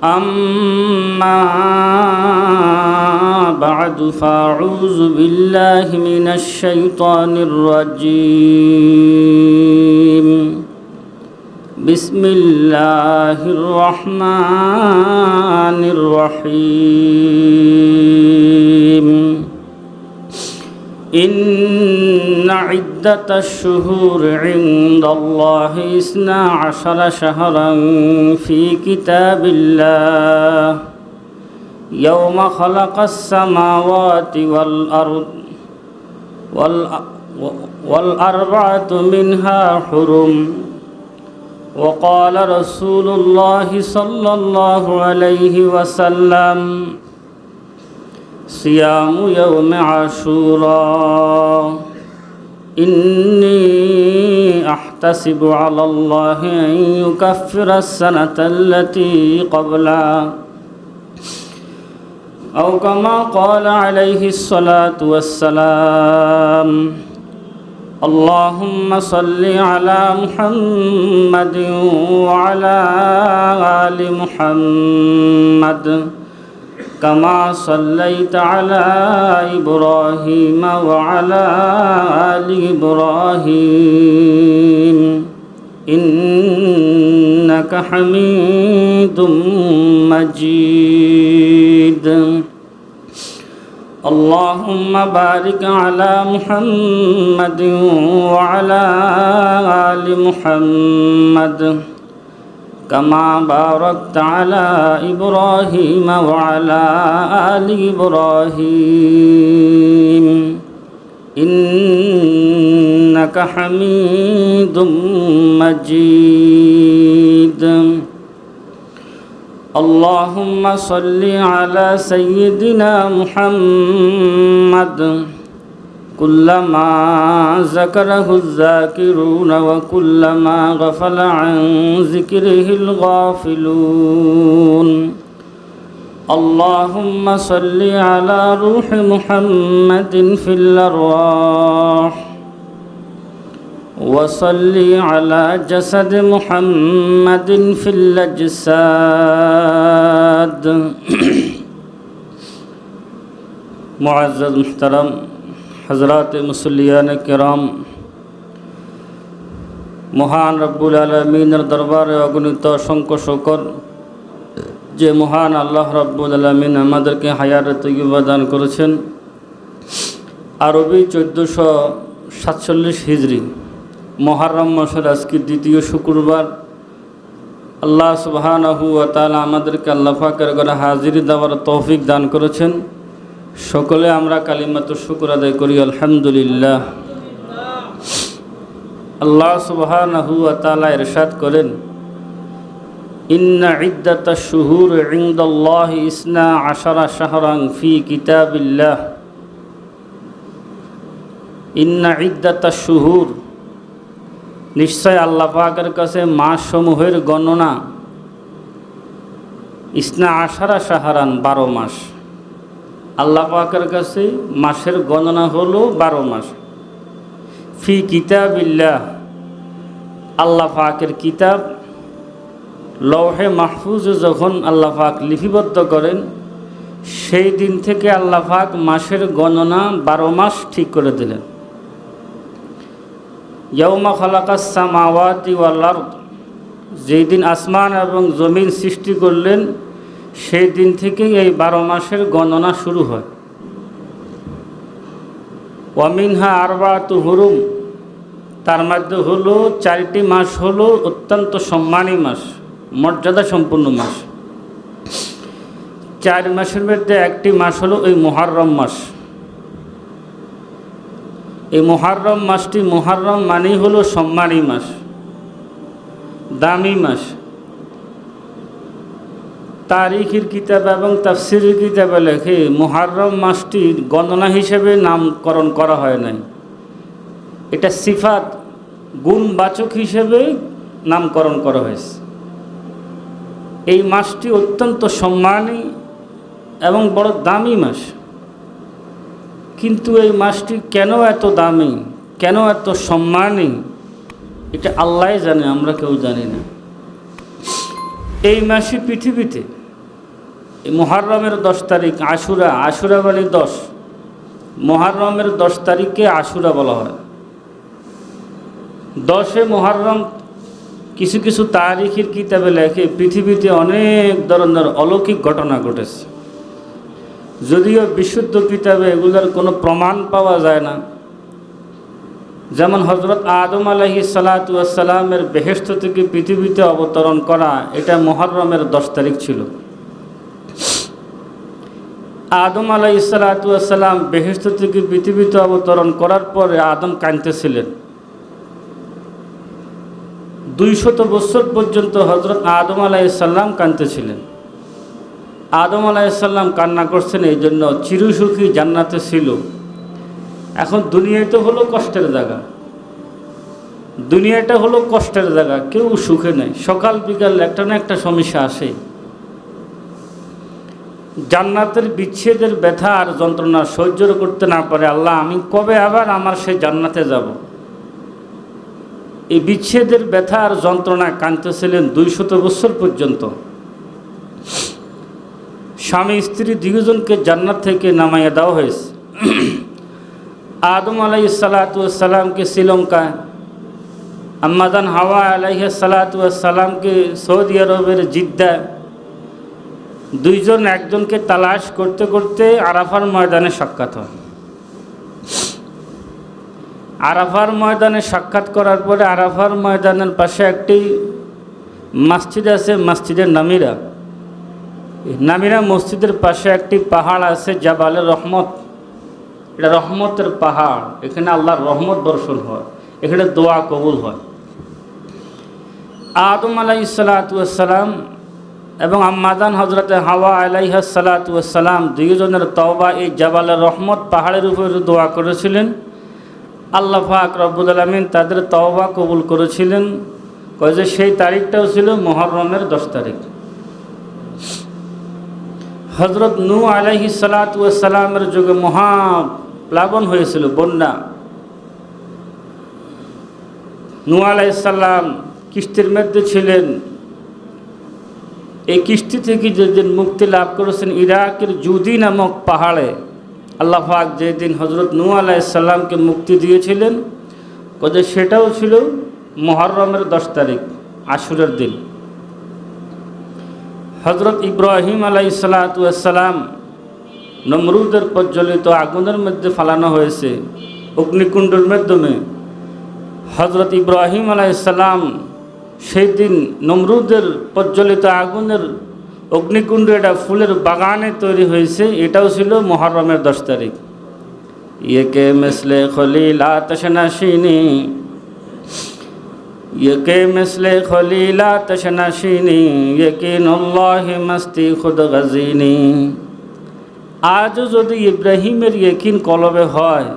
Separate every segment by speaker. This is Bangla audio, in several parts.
Speaker 1: أما بعد فأعوذ بالله من الشيطان الرجيم بسم الله الرحمن الرحيم إن عدة الشهور عند الله 12 شهرا في كتاب الله يوم خلق السماوات والأرض والأربعة منها حرم وقال رسول الله صلى الله عليه وسلم صيام يوم عاشوراء إني أحتسب على الله أن يكفر السنة التي قبلها أو كما قال عليه الصلاة والسلام اللهم صل على محمد وعلى آل محمد كما صليت على إبراهيم وعلى آل إبراهيم إنك حميد مجيد اللهم بارك على محمد وعلى آل محمد كما باركت على إبراهيم وعلى آل إبراهيم إنك حميد مجيد اللهم صل على سيدنا محمد كلما ذكره الذاكرون وكلما غفل عن ذكره الغافلون اللهم صل على روح محمد في الأرواح وصل على جسد محمد في الأجساد معزز محترم हज़रात मुसल्लियान किराम महान रब्बुल आलमीनेर दरबारे अगणित असंख्य शुकर जे महान आल्लाह रब्बुल आलमीन आमादेरके हायात तय्यिबा दान करेछेन आरबी 1447 हिजरी मुहर्रम मासेर आजके द्वितीय शुक्रबार आल्लाह सुबहानाहु वा ताआला आमादेरके आल्लाह पाकेर घरे हाजिरी देওয়ার तौफिक दान करेछेन সকলে আমরা কালিমাতুশ শুকর আদায় করি আলহামদুলিল্লাহ। আল্লাহ সুবহানাহু ওয়া তাআলা ইরশাদ করেন ইন্না ইদ্দাতাশ শুহুর ইনদাল্লাহি 12 শাহরান ফি কিতাবিল্লাহ। ইন্না ইদ্দাতাশ শুহুর নিশ্চয় আল্লাহ পাকের কাছে মাস সমূহের গণনা 12 শাহরান 12 মাস। আল্লাহ পাকের কাছে মাসের গণনা হলো 12 মাস। ফি কিতাবিল্লাহ আল্লাহ পাকের কিতাব লৌহে মাহফুজে যখন আল্লাহ পাক লিপিবদ্ধ করেন সেই দিন থেকে আল্লাহ পাক মাসের গণনা 12 মাস ঠিক করে দিলেন। ইয়াউমা খালাকাস সামাওয়াতি ওয়াল আরদ যেই দিন আসমান এবং জমিন সৃষ্টি করলেন সেই দিন থেকে এই 12 মাসের গণনা শুরু হয়। ওয়ামিনহা আরবাতু হুরুম তার মধ্যে হলো 4টি মাস হলো অত্যন্ত সম্মানী মাস, মর্যাদা সম্পন্ন মাস। 4 মাসের মধ্যে একটি মাস হলো এই মুহররম মাস। এই মুহররম মাসটি মুহররম মানেই হলো সম্মানী মাস, দামি মাস। তারিখের কিতাব এবং তাফসিরের কিতাবে লেখে মুহররম মাসটির গণনা হিসেবে নামকরণ করা হয় নাই, এটা সিফাত গুণবাচক হিসেবে নামকরণ করা হয়েছে। এই মাসটি অত্যন্ত সম্মানী এবং বড় দামি মাস। কিন্তু এই মাসটি কেন এত দামি, কেন এত সম্মানী, এটা আল্লাহই জানে, আমরা কেউ জানি না। এই মাসে পৃথিবীতে এই মুহররমের 10 তারিখ আশুরা, আশুরা মানে 10, মুহররমের 10 তারিখকে আশুরা বলা হয়। 10 মুহররম কিছু কিছু তারিখের কিতাবে লেখে পৃথিবীতে অনেক ধরনের অলৌকিক ঘটনা ঘটেছে, যদিও বিশুদ্ধ কিতাবে এগুলোর কোনো প্রমাণ পাওয়া যায় না। যেমন হযরত আদম আলাইহিস সালাতু ওয়াস সালামের বেহেশত থেকে পৃথিবীতে অবতরণ করা, এটা মুহররমের 10 তারিখ ছিল। আদম আলাইহিস সালাতু ওয়াস সালাম বেহেশত থেকে পৃথিবীতে অবতরণ করার পরে আদম কাঁদতেছিলেন। 200 বছর পর্যন্ত হযরত আদম আলাইহিস সালাম কাঁদতেছিলেন। আদম আলাইহিস সালাম কান্না করছেন, এই জন্য চিরসুখী জান্নাতে ছিল। এখন দুনিয়ায় তো হলো কষ্টের জায়গা, দুনিয়াটা হলো কষ্টের জায়গা, কেউ সুখে নেই। সকাল বিকাল একটা না একটা সমস্যা আসে। জান্নাতের বিচ্ছেদের ব্যথা আর যন্ত্রণা সহ্য করতে না পারে আল্লাহ, আমি কবে আবার আমার সেই জান্নাতে যাব। এই বিচ্ছেদের ব্যথা আর যন্ত্রণা কাঁদতেছিলেন 200 বছর পর্যন্ত। স্বামী স্ত্রী দুজনকে জান্নাত থেকে নামাইয়া দেওয়া হয়েছে। আদম আলাইহিস সালাতু ওয়াস সালামকে শ্রীলঙ্কায়, আম্মাজান হাওয়া আলাইহিস সালাতু ওয়াস সালামকে সৌদি আরবের জিদ্দায়, দুইজন একজনকে তালাশ করতে করতে আরাফার ময়দানে সাক্ষাৎ হয়। আরাফার ময়দানে সাক্ষাৎ করার পরে আরাফার ময়দানের পাশে একটি মসজিদ আছে, মসজিদের নামিরা। নামিরা মসজিদের পাশে একটি পাহাড় আছে, জাবালে রহমত। এটা রহমতের পাহাড়, এখানে আল্লাহর রহমত বর্ষণ হয়, এখানে দোয়া কবুল হয়। আদম আলাইহিস সালাতু ওয়াস সালাম এবং আম্মাজান হযরতে হাওয়া আলাইহিস সালাতু ওয়াস সালাম দুইজনের তওবা এই জাবালে রহমত পাহাড়ের উপরে দোয়া করেছিলেন। আল্লাহ পাক রব্বুল আলামিন তাদের তওবা কবুল করেছিলেন। কয় যে সেই তারিখটাও ছিল মুহররমের 10 তারিখ। হযরত নূহ আলাইহিস সালাতু ওয়াস সালামের যুগে মহা প্লাবন হয়েছিল, বন্যা। নূহ আলাইহিস সালাম কিস্তির মধ্যে ছিলেন। এই কিস্তি থেকে যেদিন মুক্তি লাভ করেছেন ইরাকের জুদি নামক পাহাড়ে, আল্লাহ পাক যেদিন হযরত নূহ আলাইহিস সালামকে মুক্তি দিয়েছিলেন, কবে সেটাও ছিল মুহররমের 10 তারিখ, আশুরার দিন। হযরত ইব্রাহিম আলাইহিস সালাতু ওয়াস সালাম নমরুদের প্রজ্বলিত আগুনের মধ্যে ফালানো হয়েছে অগ্নিকুণ্ডের মাধ্যমে। হযরত ইব্রাহিম আলাইহিস সালাম সেই দিন নমরুদের প্রজ্বলিত আগুনের অগ্নিকুণ্ড, এটা ফুলের বাগানে তৈরি হয়েছে, এটাও ছিল মুহররমের 10 তারিখ। ইয়েকে মিসলে খলিল আতশ নাশিনী, ইয়েকে মিসলে খলিল আতশ নাশিনী, ইয়াকিনুল্লাহি মাস্তি খুদ গাজিনী। আজও যদি ইব্রাহিমের ইয়াকিন কলবে হয়,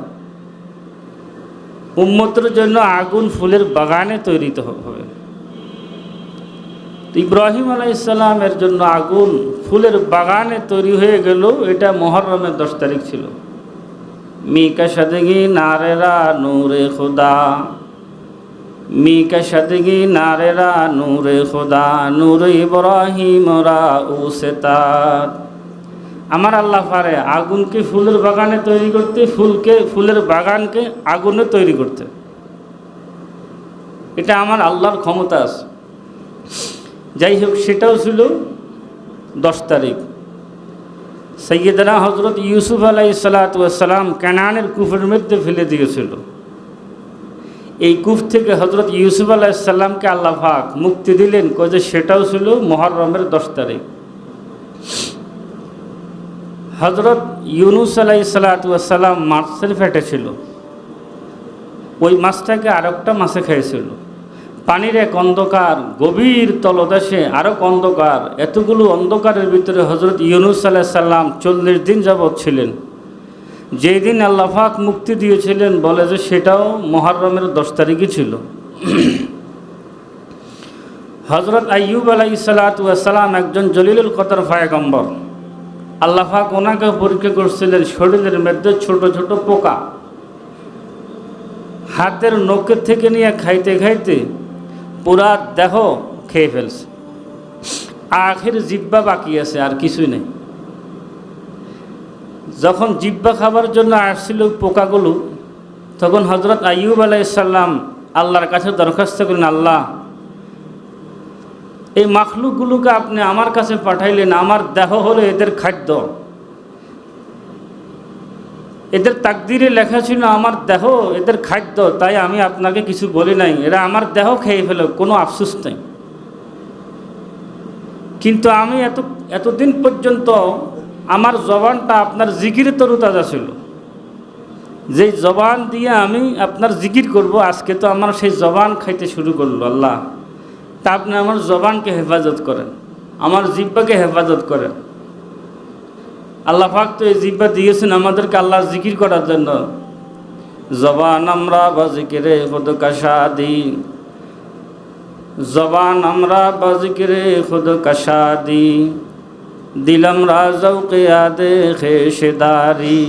Speaker 1: উম্মতের জন্য আগুন ফুলের বাগানে তৈরি হবে। ইব্রাহিম আলাইহিস সালামের জন্য আগুন ফুলের বাগানে তৈরি হয়ে গেল, এটা মুহররমের 10 তারিখ ছিল। মিকা সাদগি নারেরা নূরে খুদা, মিকা সাদগি নারেরা নূরে খুদা, নূর ইব্রাহিম রা উসেতাত। আমার আল্লাহ পারে আগুনকে ফুলের বাগানে তৈরি করতে, ফুলের বাগানকে আগুনে তৈরি করতে। এটা আমার আল্লাহর ক্ষমতা আছে। যাই হোক, সেটাও ছিল 10 তারিখ। সৈয়দনা হযরত ইউসুফ আলাইহিস সালাতু ওয়াস সালাম কানানের কূপের মধ্যে ফেলে দিয়েছিল। এই কূপ থেকে হযরত ইউসুফ আলাইহিস সালামকে আল্লাহ পাক মুক্তি দিলেন, কয়ে সেটাও ছিল মুহররমের 10 তারিখ। হযরত ইউনুস আলাইহিস সালাতু ওয়াস সালাম মাছের পেটে ছিল, ওই মাছটাকে আরেকটা মাছে খেয়েছিল। পানির এক অন্ধকার, গভীর তলদেশে আরও অন্ধকার, এতগুলো অন্ধকারের ভিতরে হযরত ইউনুস আলাইহিস সালাম 40 দিন যাবৎ ছিলেন। যেই দিন আল্লাহ পাক মুক্তি দিয়েছিলেন, বলে যে সেটাও মুহররমের 10 তারিখই ছিল। হযরত আইয়ুব আলাইহিস সালাতু ওয়াস সালাম একজন জলিলুল কদর পয়গম্বর। আল্লাহ পাক ওনাকে পরীক্ষা করছিলেন শরীরের মধ্যে ছোট ছোট পোকা, হাতের নখের থেকে নিয়ে খাইতে খাইতে পুরা দেহ খেয়ে ফেলছে, আখের জিহ্বা বাকি আছে, আর কিছুই নেই। যখন জিহ্বা খাবার জন্য আসছিল পোকাগুলো, তখন হজরত আইয়ুব আলাইহিস সালাম আল্লাহর কাছে দরখাস্ত করেন, আল্লাহ এই মাখলুকগুলোকে আপনি আমার কাছে পাঠাইলেন, আমার দেহ হলো এদের খাদ্য, এদের তাকদিরে লেখা ছিল আমার দেহ এদের খাদ্য, তাই আমি আপনাকে কিছু বলি নাই, এরা আমার দেহ খেয়ে ফেলো, কোনো আফসোস নেই। কিন্তু আমি এতদিন পর্যন্ত আমার জবানটা আপনার জিকিরে তরুতাজা ছিল, যেই জবান দিয়ে আমি আপনার জিকির করব, আজকে তো আমার সেই জবান খাইতে শুরু করলো। আল্লাহ, তা আপনি আমার জবানকে হেফাজত করেন, আমার জিহ্বাকে হেফাজত করেন। আল্লাহ পাক তো এই জিহ্বা দিয়েছেন আমাদেরকে আল্লাহর জিকির করার জন্য। জবান আমরা বা জিকিরে খুদ কাশাদি, জবান আমরা বা জিকিরে খুদ কাশাদি, দিলাম রাজৌকে আদে খেশেদারি।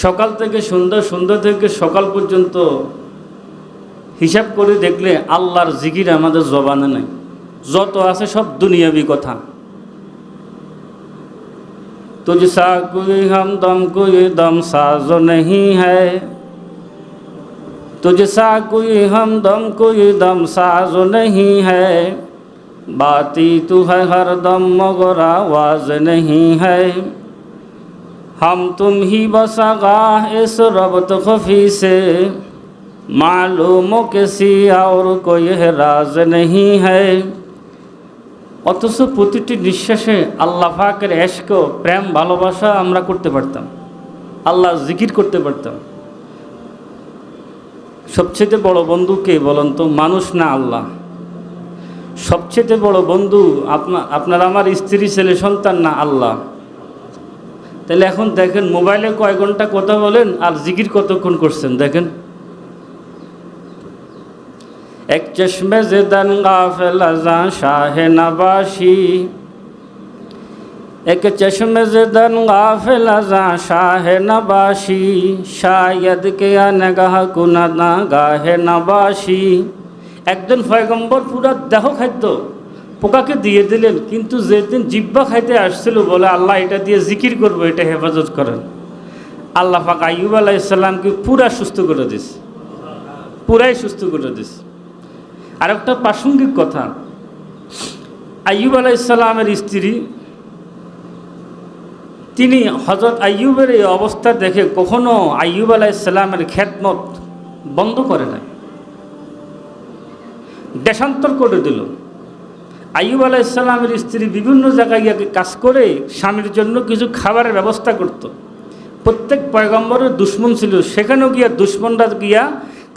Speaker 1: সকাল থেকে সন্ধ্যা থেকে সকাল পর্যন্ত হিসাব করে দেখলে আল্লাহর জিকির আমাদের জবানে নেই, যত আছে সব দুনিয়াবি কথা। तुझसा कोई हमदम कोई दम साजो नहीं है, तुझसा कोई हमदम कोई दम साजो नहीं है, बाती तू है हर दम मगर आवाज नहीं है, हम तुम ही बस आगाह इस रब्त खुफी से, मालूम किसी और कोई राज नहीं है। অথচ প্রতিটি নিঃশ্বাসে আল্লাহ পাকের ইশক, প্রেম, ভালোবাসা আমরা করতে পারতাম, আল্লাহ জিকির করতে পারতাম। সবচেয়ে বড় বন্ধু কে বলেন তো? মানুষ না আল্লাহ। সবচেয়ে বড় বন্ধু আপনার আমার স্ত্রী, ছেলে, সন্তান না আল্লাহ। তাহলে এখন দেখেন মোবাইলে কয় ঘন্টা কথা বলেন আর জিকির কতক্ষণ করছেন দেখেন। এক চশমে জিদান গাফিল আযা শাহে নবাশি, এক চশমে জিদান গাফিল আযা শাহে নবাশি, শায়দ কে আনগাহ কুনা গাহে নবাশি। একজন পয়গম্বর পুরা দেহ খাদ্য পোকাকে দিয়ে দিলেন, কিন্তু যেদিন জিহ্বা খাইতে আসছিল বলে আল্লাহ এটা দিয়ে জিকির করবো, এটা হেফাজত করেন। আল্লাহ পাক আইয়ুব আলাইহিস সালামকে পুরা সুস্থ করে দিয়েছে, পুরাই সুস্থ করে দিয়েছে। আর একটা প্রাসঙ্গিক কথা, আইয়ুব আলাইহিস সালামের স্ত্রী, তিনি হযরত আইয়ুবের এই অবস্থা দেখে কখনো আইয়ুব আলাইহিস সালামের খেদমত বন্ধ করে নাই, দেশান্তর করে দিল। আইয়ুব আলাইহিস সালামের স্ত্রী বিভিন্ন জায়গায় গিয়ে কাজ করে স্বামীর জন্য কিছু খাবারের ব্যবস্থা করত। প্রত্যেক পয়গম্বরের দুশ্মন ছিল, সেখানেও গিয়া দুশ্মনরা গিয়া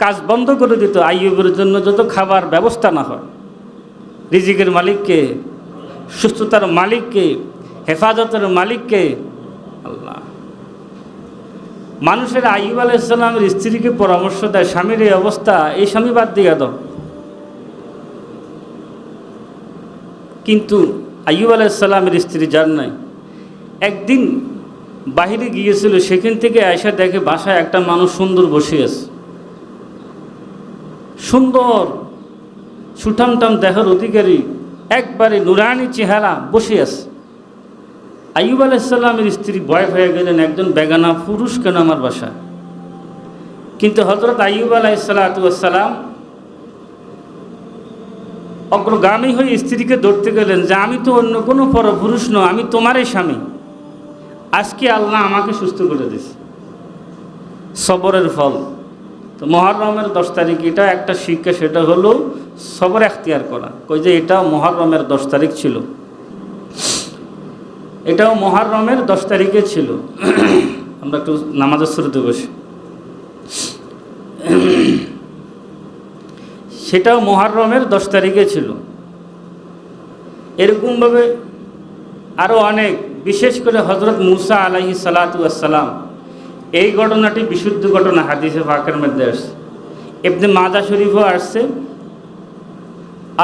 Speaker 1: কাজ বন্ধ করে দিত আইয়ুবের জন্য যত খাবার ব্যবস্থা না হয়। রিজিকের মালিককে, সুস্থতার মালিককে, হেফাজতের মালিককে আল্লাহ। মানুষের আইয়ুব আলাইহিস সালামের স্ত্রীকে পরামর্শ দেয়, স্বামীর এই অবস্থা, এই স্বামী বাদ দিয়ে দাও। কিন্তু আইয়ুব আলাইহিস সালামের স্ত্রী যান নাই। একদিন বাহিরে গিয়েছিল, সেখান থেকে আয়সা দেখে বাসায় একটা মানুষ সুন্দর বসে আছে, সুন্দর সুঠামটাম দেহের অধিকারী, একবারে নুরানি চেহারা, বসে আছে। আইয়ুব আলাইহিস সালামের স্ত্রী ভয় হয়ে গেলেন, একজন বেগানা পুরুষ কেন আমার বাসায়? কিন্তু হযরত আইয়ুব আলাইহিস সালাম অগ্রগামী হয়ে স্ত্রীকে ধরতে গেলেন যে আমি তো অন্য কোনো পরপুরুষ নয়, আমি তোমারই স্বামী, আজকে আল্লাহ আমাকে সুস্থ করে দিয়েছে। সবরের ফল। তো মুহররমের 10 তারিখ এটা একটা শিক্ষা, সেটা হলো সবর এখতিয়ার করা। কই যে এটাও মুহররমের 10 তারিখ ছিল, এটাও মুহররমের 10 তারিখে ছিল। আমরা একটু নামাজের শুরুতে বসি, সেটাও মুহররমের 10 তারিখে ছিল। এরকমভাবে আরও অনেক, বিশেষ করে হযরত মুসা আলাইহিস সালাতু ওয়াস সালাম, এই ঘটনাটি বিশুদ্ধ ঘটনা, হাদিসে পাকের মধ্যে আসছে। ইবনে মাজাহ শরীফও আসছে,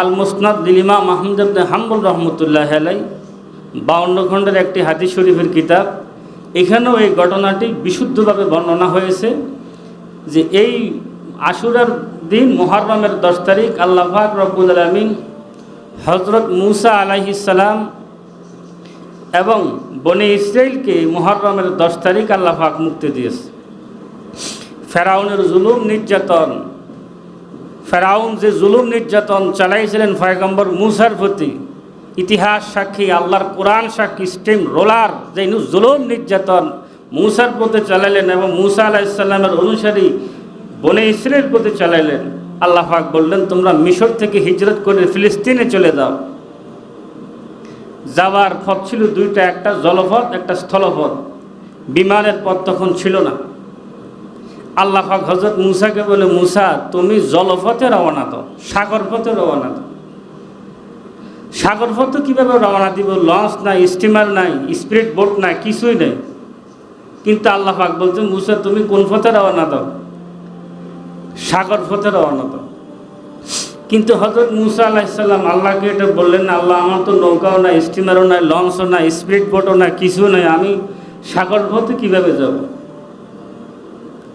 Speaker 1: আল মুসনাদ ইমাম আহমদ ইবনে হাম্বল রহমতুল্লাহি আলাইহি 52 খণ্ডের একটি হাদিস শরীফের কিতাব। এখানেও এই ঘটনাটি বিশুদ্ধভাবে বর্ণনা হয়েছে যে এই আশুরার দিন মুহররমের 10 তারিখ আল্লাহ পাক রব্বুল আলামিন হযরত মুসা আলাইহিস সালাম এবং বনি ইসরাইলকে মুহররমের 10 তারিখ আল্লাহ পাক মুক্তি দিয়েছে। ফেরাউনের জুলুম নির্যাতন, ফেরাউন যে জুলুম নির্যাতন চালাইছিলেন পয়গম্বর মূসার প্রতি, ইতিহাস সাক্ষী, আল্লাহর কোরআন সাক্ষী, স্টিম রোলার যে জুলুম নির্যাতন মূসার প্রতি চালাইলেন এবং মূসা আলাইহিস সালামের অনুসারী বনি ইসরাইল প্রতি চালাইলেন। আল্লাহ পাক বললেন, তোমরা মিশর থেকে হিজরত করে ফিলিস্তিনে চলে যাও। যাওয়ার পথ ছিল দুইটা, একটা জলপথ, একটা স্থলপথ। বিমানের পথ তখন ছিল না। আল্লাহ পাক হযরত মূসাকে বলে, মূসা তুমি জলপথে রওনা দাও, সাগর পথে রওনা দাও। সাগর পথে কীভাবে রওনা দিব? লঞ্চ নাই, স্টিমার নাই, স্পিড বোট নাই, কিছুই নেই। কিন্তু আল্লাহ পাক বলছেন, মূসা তুমি কোন পথে রওনা দাও? সাগর পথে রওনা দাও। কিন্তু হযরত মূসা আলাইহিস সালাম আল্লাহকে এটা বললেন না, আল্লাহ আমার তো নৌকাও নাই, স্টিমারও নাই, লঞ্চও নাই, স্পিড বোটও নাই, কিছু নাই, আমি সাগর পথে কীভাবে যাব?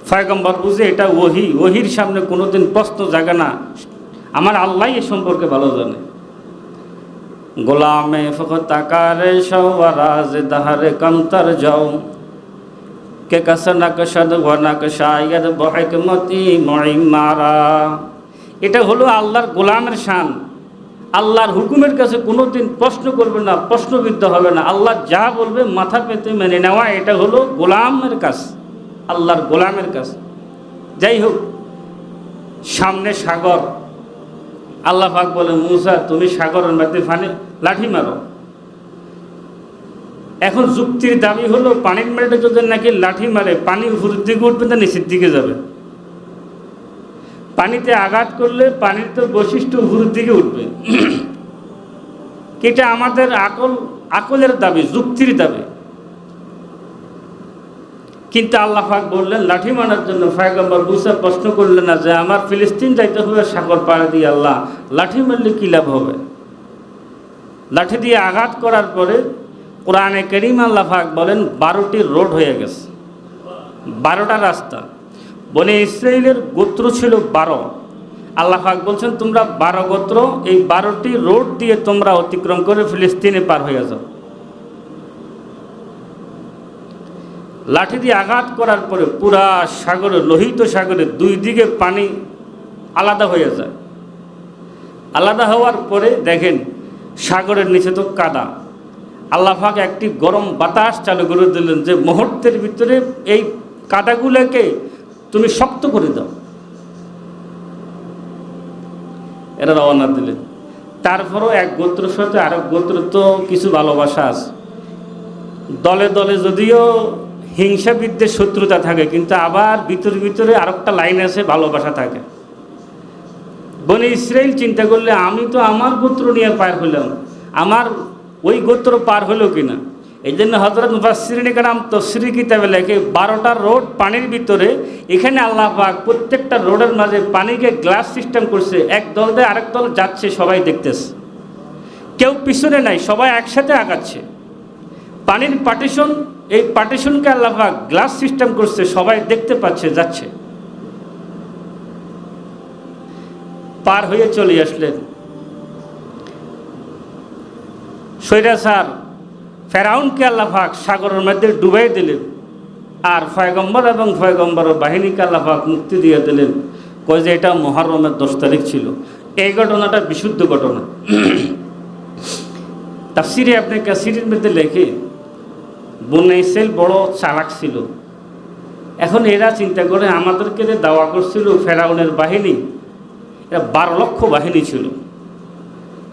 Speaker 1: পয়গম্বর বুঝে এটা ওহী, ওহীর সামনে কোনোদিন প্রশ্ন জাগে না। আমার আল্লাহ এ সম্পর্কে ভালো জানে। গোলামে ফকত আকারে সওয়ারাজ দাহারে কমতর যাও কে কাসনাক শাদ ওয়ানাক শায়দ বহিকমতি মুইমারা। এটা হলো আল্লাহর গোলামের শান। আল্লাহর হুকুমের কাছে কোনোদিন প্রশ্ন করবে না, প্রশ্নবিদ্ধ হবে না। আল্লাহ যা বলবে মাথা পেতে মেনে নেওয়া, এটা হলো গোলামের কাজ, আল্লাহর গোলামের কাজ। যাই হোক, সামনে সাগর। আল্লাহ পাক বলে, মূসা তুমি সাগরের মধ্যে লাঠি মারো। এখন যুক্তির দাবি হলো, পানির মধ্যে যদি নাকি লাঠি মারে, পানি উপরের দিকে উঠবে না নিচের দিকে যাবে? পানিতে আঘাত করলে পানির তো বৈশিষ্ট্য উপরের দিকে উঠবে। এটা আমাদের আকলের দাবি, যুক্তির দাবি। কিন্তু আল্লাহ পাক বললেন লাঠি মারার জন্য। পয়গম্বর মূসা প্রশ্ন করলেন না যে আমার ফিলিস্তিন যাইতে হবে সাগর পাড় দিয়ে, আল্লাহ লাঠি মারলে কী লাভ হবে? লাঠি দিয়ে আঘাত করার পরে কোরআনে কারীম আল্লাহ পাক বলেন 12টি রোড হয়ে গেছে, 12টা রাস্তা। বনি ইসরাইলের গোত্র ছিল 12। আল্লাহ পাক বলছেন তোমরা 12 গোত্র, এই 12টি রোড দিয়ে তোমরা অতিক্রম করে ফিলিস্তিনে পার হয়ে যাও। লাঠি দিয়ে আঘাত করার পরে পুরা সাগরে, লোহিত সাগরে 2 দিকে পানি আলাদা হয়ে যায়। আলাদা হওয়ার পরে দেখেন সাগরের নিচে তো কাদা। আল্লাহ পাক একটি গরম বাতাস চালু করে দিলেন যে মুহূর্তের ভিতরে এই কাদাগুলোকে তুমি শক্ত করে দাও। এরা রওনা দিলেন। তারপরও এক গোত্রের সাথে আরেক গোত্র তো কিছু ভালোবাসা আছে। দলে দলে যদিও হিংসা বিদ্বেষ শত্রুতা থাকে, কিন্তু আবার ভিতরে ভিতরে আরেকটা লাইন আছে, ভালোবাসা থাকে। বনি ইসরাইল চিন্তা করলে আমি তো আমার গোত্র নিয়ে পার হইলাম, আমার ওই গোত্র পার হলো কিনা। এই জন্য হযরত মুফাসসিরিন কেরাম তাফসীর কিতাবে লেখে 12টা রোড পানির ভিতরে। এখানে আল্লাহ পাক প্রত্যেকটা রোডের মাঝে পানিকে গ্লাস সিস্টেম করছে, এক দল দিয়ে আরেক দল যাচ্ছে, সবাই দেখতেছে, কেউ পিছনে নাই, সবাই একসাথে আগাচ্ছে। পানির পার্টিশন, এই পার্টিশনকে আল্লাহ পাক গ্লাস সিস্টেম করছে, সবাই দেখতে পাচ্ছে, যাচ্ছে। পার হয়ে চলে আসলেন। স্বৈরাচার ফেরাউনকে আল্লাহ পাক সাগরের মধ্যে ডুবাই দিলেন, আর পয়গম্বর এবং পয়গম্বরের বাহিনীকে আল্লাহ পাক মুক্তি দিয়ে দিলেন। কয় যে এটা মুহররমের 10 তারিখ ছিল। এই ঘটনাটা বিশুদ্ধ ঘটনা। তাফসীরে আপনি কাসিরের মধ্যে লেখে বনি ইসরাইল বড় চালাক ছিল। এখন এরা চিন্তা করে আমাদেরকে যে দাওয়া করছিল ফেরাউনের বাহিনী, এরা 12 লক্ষ বাহিনী ছিল,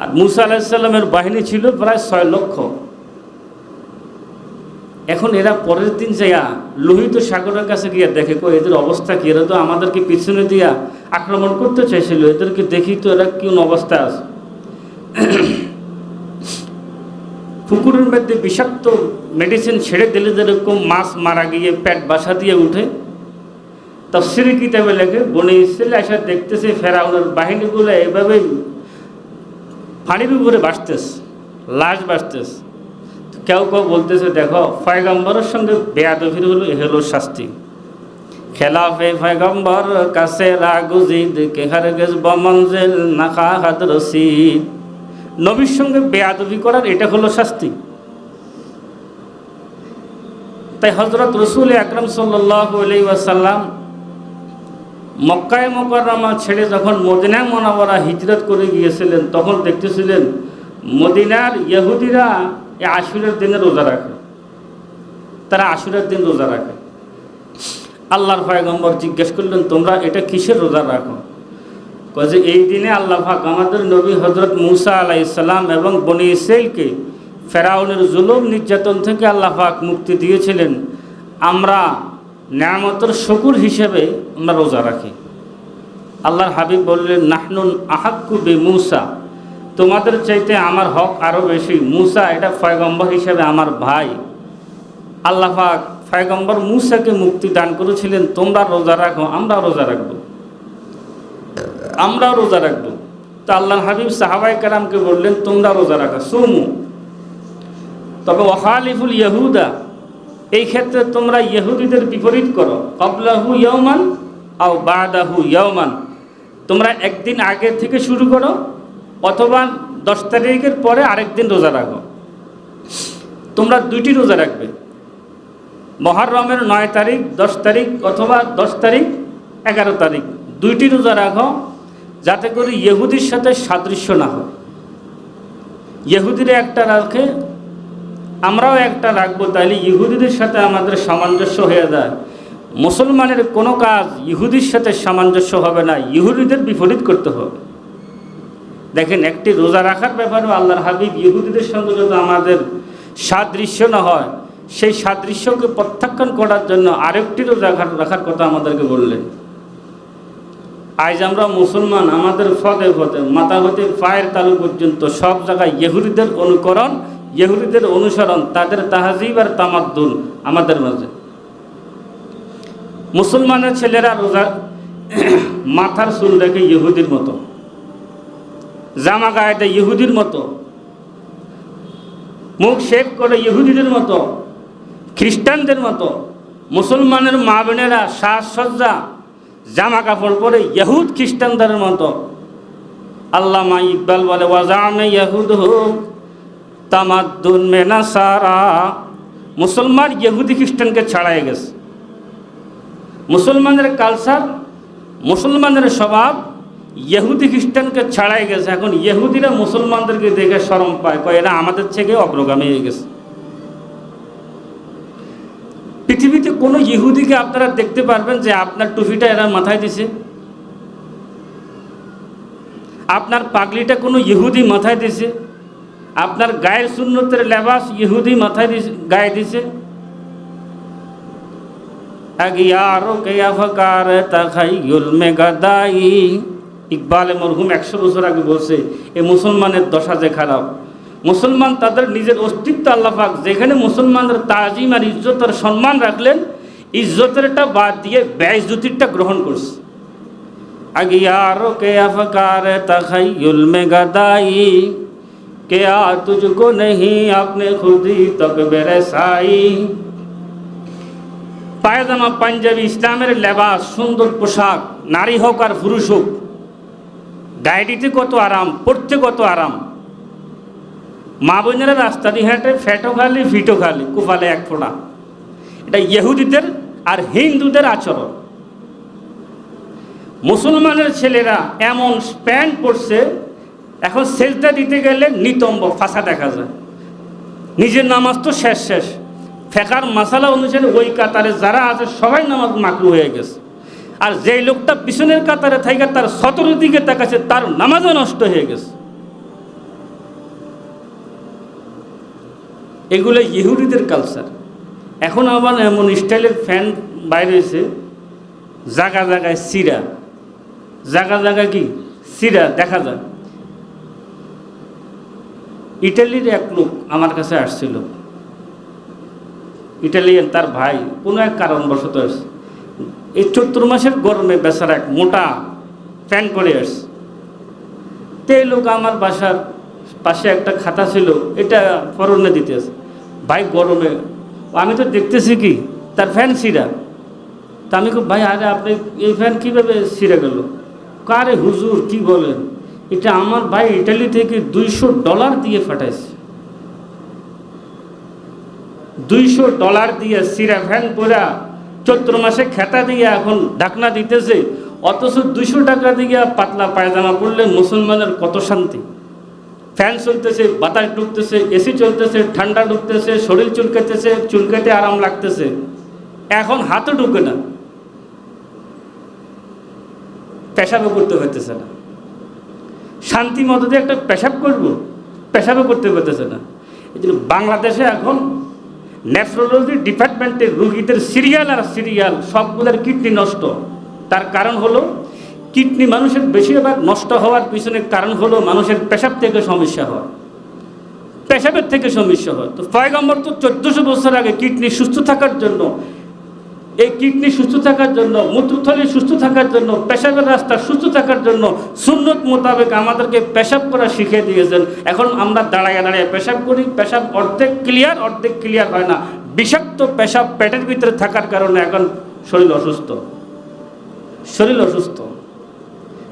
Speaker 1: আর মূসা আলাইহিস সালামের বাহিনী ছিল প্রায় 6 লক্ষ। এখন এরা পরের দিন যাইয়া লোহিত সাগরের কাছে গিয়ে দেখে কই এদের অবস্থা কি, এরা তো আমাদেরকে পিছনে দিয়া আক্রমণ করতে চাইছিল, এদেরকে দেখি তো এরা কোন অবস্থা আছে। পুকুরের মধ্যে বিষাক্ত মেডিসিন ছেড়ে দিলে যেরকম মাছ মারা গিয়ে পেট বাসা দিয়ে উঠে, তাফসীর কিতাবে লেখে বনি ইসরাইল এসে দেখতেছে ফেরাউনের বাহিনীগুলো এভাবে পানির উপরে ভাসতেছে, লাশ ভাসতেছে। কেউ কেউ বলতেছে দেখো পয়গম্বরের সঙ্গে বেয়াদবির হলো এ হলো শাস্তি। খেলাফে পয়গম্বর কাছে রাগুজিদ কে হারগিজ বমনজিল নাখা হাদ রসিদ। নবীর সঙ্গে বেয়াদবি করার এটা হলো শাস্তি। তাই হযরত রাসূল আকরাম সাল্লাল্লাহু আলাইহি ওয়াসাল্লাম মক্কায়ে মুকাররমা ছেড়ে যখন মদিনা মুনাওয়ারা হিজরত করে গিয়েছিলেন, তখন দেখতেছিলেন মদিনার ইহুদিরা এই আশুরার দিনে রোজা রাখে। তারা আশুরার দিন রোজা রাখে। আল্লাহর পয়গম্বর জিজ্ঞেস করলেন, তোমরা এটা কিসের রোজা রাখো? কয় যে এই দিনে আল্লাহ পাক আমাদের নবী হযরত মূসা আলাইহিস সালাম এবং বনী ইসরাঈলকে ফেরাউনের জুলুম নির্যাতন থেকে আল্লাহ পাক মুক্তি দিয়েছিলেন। আমরা নিয়ামতের শুকর হিসেবে আমরা রোজা রাখি। আল্লাহর হাবিব বললেন, নাহনুন আহাক্কু বিমূসা, তোমাদের চাইতে আমার হক আরও বেশি। মূসা এটা পয়গম্বর হিসেবে আমার ভাই। আল্লাহ পাক পয়গম্বর মূসাকে মুক্তি দান করেছিলেন, তোমরা রোজা রাখো, আমরা রোজা রাখবো, আমরাও রোজা রাখবো। তো আল্লাহর হাবিব সাহাবায়ে কেরামকে বললেন, তোমরা রোজা রাখো, সুমু। তবে ওয়াখালিফুল ইয়াহুদা, এই ক্ষেত্রে তোমরা ইহুদিদের বিপরীত করো। ক্বাবলাহু ইয়াওমান আও বাদাহু ইয়াওমান, তোমরা একদিন আগে থেকে শুরু করো অথবা 10 তারিখের পরে আরেকদিন রোজা রাখো। তোমরা দুইটি রোজা রাখবে, মুহররমের 9 তারিখ, 10 তারিখ অথবা 10 তারিখ 11 তারিখ, দুইটি রোজা রাখো, যাতে করে ইহুদির সাথে সাদৃশ্য না হয়। ইহুদিরা একটা রাখে, আমরাও একটা রাখবো, তাইলে ইহুদিদের সাথে আমাদের সামঞ্জস্য হয়ে যায়। মুসলমানের কোনো কাজ ইহুদির সাথে সামঞ্জস্য হবে না, ইহুদিদের বিপরীত করতে হবে। দেখেন, একটি রোজা রাখার ব্যাপারে আল্লাহর হাবিব ইহুদিদের সঙ্গে যদি আমাদের সাদৃশ্য না হয়, সেই সাদৃশ্যকে প্রত্যাখ্যান করার জন্য আরেকটি রোজা রাখার কথা আমাদেরকে বললেন। আজ আমরা মুসলমান, আমাদের ফদে ফদে মাথা হতে পায়ের তালু পর্যন্ত সব জায়গায় ইহুদিদের অনুকরণ, ইহুদিদের অনুসরণ, তাদের তাহজিব আর তামাদ্দুন আমাদের মাঝে। মুসলমানের ছেলেরা রোজা মাথার চুল রেখে ইহুদির মতো, জামা গায়ে দেয় ইহুদির মতো, মুখ শেভ করে ইহুদিদের মতো, খ্রিস্টানদের মতো। মুসলমানের মা বোনেরা সাজসজ্জা জামা কাপড় পরে ইহুদ খ্রিস্টানদের মতো। আল্লামা ইকবাল বলে, ওয়াজামে ইহুদ তামাদ্দুন মে নাসারা, মুসলমান ইহুদি খ্রিস্টানকে ছাড়াই গেছে। মুসলমানের কালচার, মুসলমানের স্বভাব ইহুদি খ্রিস্টানকে ছাড়াই গেছে। এখন ইহুদিরা মুসলমানদেরকে দেখে শরম পায়, কয় এরা আমাদের থেকে অগ্রগামী হয়ে গেছে। পৃথিবীতে কোনো ইহুদিকে আপনারা দেখতে পারবেন যে আপনার টুপিটা এরা মাথায় দিছে, আপনার পাগলিটা কোনো ইহুদি মাথায় দিছে, আপনার গায়ের সুন্নতের লেবাস ইহুদি মাথায় গায়ে দিছে। ইকবালে মরহুম 100 বছর আগে বলছে, এই মুসলমানের দশা যে খারাপ। মুসলমান তাদের নিজের অস্তিত্ব আল্লাহ পাক যেখানে মুসলমানদের তাজিম আর ইজ্জত আর সম্মান রাখলেন, ইজ্জতেরটা বাদ দিয়ে বেইজ্জতিরটা গ্রহণ করছে। আগিয়ারো কে আফকার তাখাইয়ুল মে গাদাই, क्या तुझको नहीं अपने खुद ही तक बेरसाई। পায়জামা পাঞ্জাবি ইসলামের লেবাস, সুন্দর পোশাক, নারী হোক আর পুরুষ হোক, গায়ে দিতে কত আরাম, পড়তে কত আরাম। মা বোনেরা রাস্তা দিয়ে হাঁটে, ফ্যাটো খালি ফিটো খালি, কুফালে এক ফোঁটা। এটা ইহুদিদের আর হিন্দুদের আচরণ। মুসলমানের ছেলেরা এমন প্যান্ট পরছে, এখন সেজদা দিতে গেলে নিতম্ব ফাঁসা দেখা যায়। নিজের নামাজ তো শেষ, ফেকার মাসালা অনুসারে ওই কাতারে যারা আছে সবাই নামাজ মাকরু হয়ে গেছে। আর যেই লোকটা পিছনের কাতারে থাকে তার সতর দিকে তাকাচ্ছে, তার নামাজও নষ্ট হয়ে গেছে। এগুলো ইহুদিদের কালচার। এখন আবার এমন স্টাইলের ফ্যান বাইরে হয়েছে, জায়গা জায়গায় সিরা, জায়গা জায়গায় কি সিরা দেখা যায়। ইটালির এক লোক আমার কাছে আসছিল, ইটালিয়ান, তার ভাই কোনো এক কারণবশত আসছে। এই 74 মাসের গরমে বেচারা এক মোটা প্যান্ট পরে আসছে। তো এই লোক আমার বাসার পাশে একটা খাতা ছিল, এটা ফরনে দিতে আসে। ভাই গরমে, আমি তো দেখতেছি কি তার ফ্যান ছিঁড়া। তা আমি ভাই, আরে আপনি এই ফ্যান কীভাবে ছিঁড়ে গেল? কারে হুজুর কি বলেন, এটা আমার ভাই ইটালি থেকে $200 দিয়ে ফাটাইছে। $200 দিয়ে সিরা ফ্যান পরা চৈত্র মাসে খেতা দিয়ে এখন ঢাকনা দিতেছে, অথচ 200 টাকা দিয়ে পাতলা পায়জামা পরলে মুসলমানের কত শান্তি। ফ্যান চলতেছে, বাতাস ঢুকতেছে, এসি চলতেছে, ঠান্ডা ঢুকতেছে, শরীর চুলকাতে আরাম লাগতেছে, এখন হাতও ঢুকে না, পেশাবও করতে হইতেছে না। শান্তি মতো দিয়ে একটা পেশাব করবো, পেশাবও করতে পারতেছে না। এই জন্য বাংলাদেশে এখন নেফ্রোলজি ডিপার্টমেন্টের রুগীদের সিরিয়াল আর সিরিয়াল, সবগুলোর কিডনি নষ্ট। তার কারণ হলো কিডনি মানুষের বেশিরভাগ নষ্ট হওয়ার পিছনে কারণ হলো মানুষের পেশাব থেকে সমস্যা হয়, পেশাবের থেকে সমস্যা হয়। তো পয়গম্বর তো 1400 বছর আগে কিডনি সুস্থ থাকার জন্য, এই কিডনি সুস্থ থাকার জন্য, মূত্রথলি সুস্থ থাকার জন্য, পেশাবের রাস্তা সুস্থ থাকার জন্য সুন্নত মোতাবেক আমাদেরকে পেশাব করা শিখিয়ে দিয়েছেন। এখন আমরা দাঁড়াইয়া দাঁড়াইয়া পেশাব করি, পেশাব অর্ধেক ক্লিয়ার হয় না। বিষাক্ত পেশাব পেটের ভিতরে থাকার কারণে এখন শরীর অসুস্থ।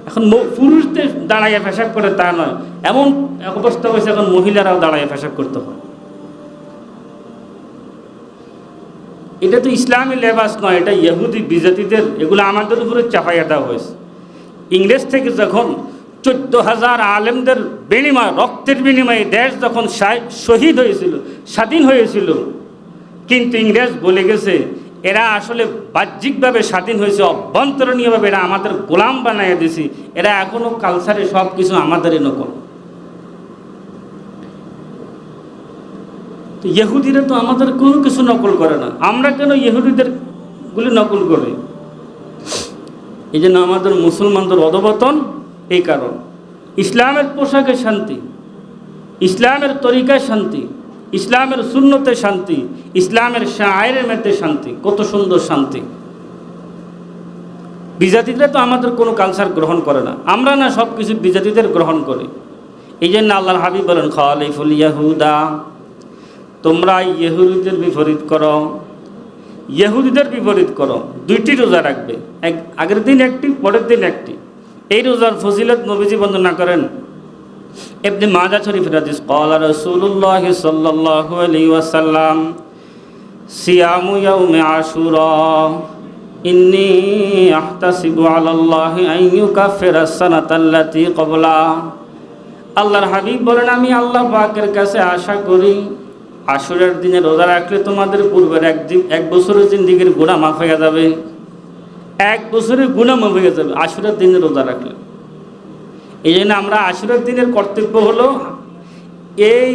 Speaker 1: এখন পুরুষদের দাঁড়াইয়া পেশাব করে তা নয়, এমন অবস্থা হয়েছে এখন মহিলারাও দাঁড়াইয়া পেশাব করতে হয়। এটা তো ইসলামী লেবাস নয়, এটা ইহুদি বিজাতিদের, এগুলো আমাদের উপরে চাপাইয়া দেওয়া হয়েছে। ইংরেজ থেকে যখন 14,000 আলেমদের বিনিময়, রক্তের বিনিময়ে দেশ যখন শহীদ হয়েছিল, স্বাধীন হয়েছিল, কিন্তু ইংরেজ বলে গেছে এরা আসলে বাহ্যিকভাবে স্বাধীন হয়েছে, অভ্যন্তরীণভাবে এরা আমাদের গোলাম বানাইয়া দিয়েছি, এরা এখনও কালচারে সব কিছু আমাদেরই নকল। তো ইহুদিরা তো আমাদের কোনো কিছু নকল করে না, আমরা কেন ইহুদিদের গুলি নকল করি? এই জন্য আমাদের মুসলমানদের অধঃপতন এই কারণ। ইসলামের পোশাকে শান্তি, ইসলামের তরিকায় শান্তি, ইসলামের সুন্নতে শান্তি, ইসলামের শায়েরের মধ্যে শান্তি, কত সুন্দর শান্তি। বিজাতিরা তো আমাদের কোনো কালচার গ্রহণ করে না, আমরা না সব কিছু বিজাতিদের গ্রহণ করি। এই জন্য আল্লাহর হাবিব বলেন খালিফুল ইয়াহুদা, তোমরা ইহুদিদের বিপরীত করো, ইহুদিদের বিপরীত করো। 2টি রোজা রাখবে, আগের দিন একটি, পরের দিন একটি। এই রোজার ফজিলত নবীজি বর্ণনা করেন ইবনে মাজাহ শরীফের হাদিস, ক্বালা রাসূলুল্লাহ সাল্লাল্লাহু আলাইহি ওয়াসাল্লাম সিয়ামু ইয়াউমি আশুরা ইন্নী আহতাসিবু আলাল্লাহি আন ইউকাফিরা সানাতাল্লাতী ক্বাবলা। আল্লাহর হাবিব বলেন, আমি আল্লাহ পাকের কাছে আশা করি আশুরার দিনে রোজা রাখলে তোমাদের পূর্বের এক বছরের জিন্দেগির গুনাহ মাফ হয়ে যাবে, 1 বছরের গুনাহ মাফ হয়ে যাবে আশুরার দিনে রোজা রাখলে। এই জন্য আমরা আশুরার দিনের কর্তব্য হলো এই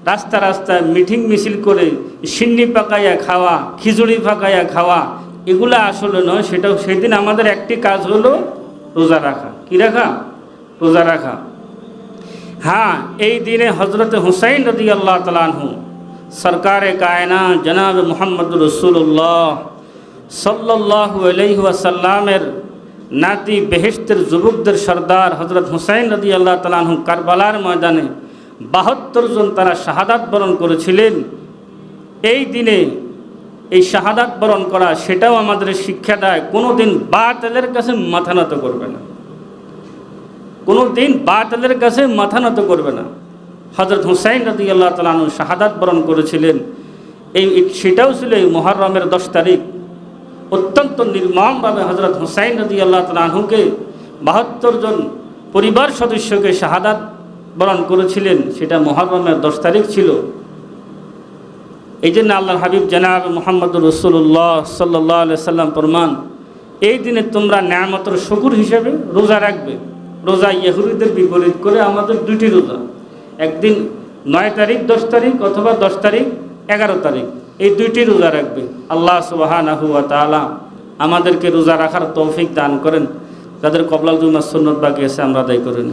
Speaker 1: রাস্তায় মিটিং মিছিল করে সিন্নি পাকাইয়া খাওয়া, খিচুড়ি পাকাইয়া খাওয়া, এগুলো আসলে নয়। সেদিন আমাদের একটি কাজ হলো রোজা রাখা। কি রাখা? রোজা রাখা। হ্যাঁ, এই দিনে হজরত হুসাইন রাদিয়াল্লাহু তাআলা আনহু সরকারে কায়নাত জনাব মুহাম্মদ রাসূলুল্লাহ সাল্লাল্লাহু আলাইহি ওয়াসাল্লামের নাতি, বেহেশতের যুবকদের সর্দার হজরত হুসাইন রাদিয়াল্লাহু তাআলা আনহু কারবালার ময়দানে 72 জন তারা শাহাদাত বরণ করেছিলেন। এই দিনে এই শাহাদাত বরণ করা, সেটাও আমাদের শিক্ষা দেয় কোনোদিন বাতিলের কাছে মাথা নত করবে না, কোনোদিন বাতিলের কাছে মাথা নত করবে না। হজরত হুসাইন রাদিয়াল্লাহু তাআলা আনহু শাহাদাত বরণ করেছিলেন, সেটাও ছিল এই মুহররমের 10 তারিখ। অত্যন্ত নির্মমভাবে হজরত হুসাইন রাদিয়াল্লাহু তাআলা আনহুকে 72 জন পরিবার সদস্যকে শাহাদাত বরণ করেছিলেন, সেটা মুহররমের 10 তারিখ ছিল। এই জন্য আল্লাহর হাবিব জনাব মুহাম্মদুর রাসূলুল্লাহ সাল্লাল্লাহু আলাইহি সাল্লাম ফরমান, এই দিনে তোমরা নেয়ামতের শুকর হিসেবে রোজা রাখবে। রোজা ইহুদিদের বিপরীত করে আমাদের 2টি রোজা, একদিন 9 তারিখ 10 তারিখ অথবা 10 তারিখ 11 তারিখ, এই 2টি রোজা রাখবে। আল্লাহ সুবহানাহু ওয়া তাআলা আমাদেরকে রোজা রাখার তৌফিক দান করেন। যাদের কবলাল জুমার সুন্নত বাকি আছে আমরা আদায় করেন।